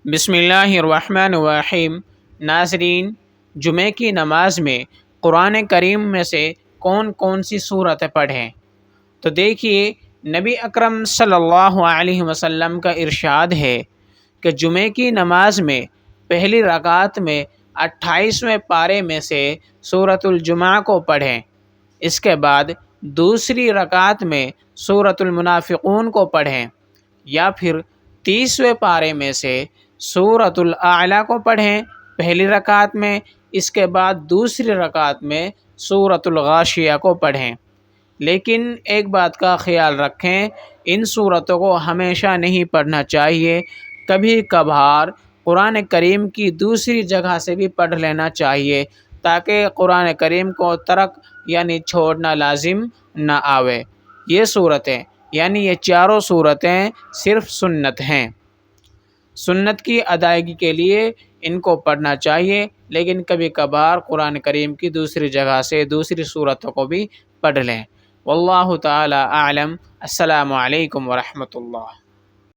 بسم اللہ الرحمن الرحیم۔ ناظرین، جمعہ کی نماز میں قرآن کریم میں سے کون کون سی صورتیں پڑھیں؟ تو دیکھیے، نبی اکرم صلی اللہ علیہ وسلم کا ارشاد ہے کہ جمعہ کی نماز میں پہلی رکعت میں 28ویں پارے میں سے سورۃ الجمعہ کو پڑھیں، اس کے بعد دوسری رکعت میں سورۃ المنافقون کو پڑھیں، یا پھر 30ویں پارے میں سے سورۃ الاعلیٰ کو پڑھیں پہلی رکعت میں، اس کے بعد دوسری رکعت میں سورۃ الغاشیہ کو پڑھیں۔ لیکن ایک بات کا خیال رکھیں، ان صورتوں کو ہمیشہ نہیں پڑھنا چاہیے، کبھی کبھار قرآن کریم کی دوسری جگہ سے بھی پڑھ لینا چاہیے، تاکہ قرآن کریم کو ترک یعنی چھوڑنا لازم نہ آوے۔ یہ صورتیں یعنی یہ چاروں صورتیں صرف سنت ہیں، سنت کی ادائیگی کے لیے ان کو پڑھنا چاہیے، لیکن کبھی کبھار قرآن کریم کی دوسری جگہ سے دوسری صورتوں کو بھی پڑھ لیں۔ واللہ تعالی اعلم۔ السلام علیکم ورحمۃ اللہ۔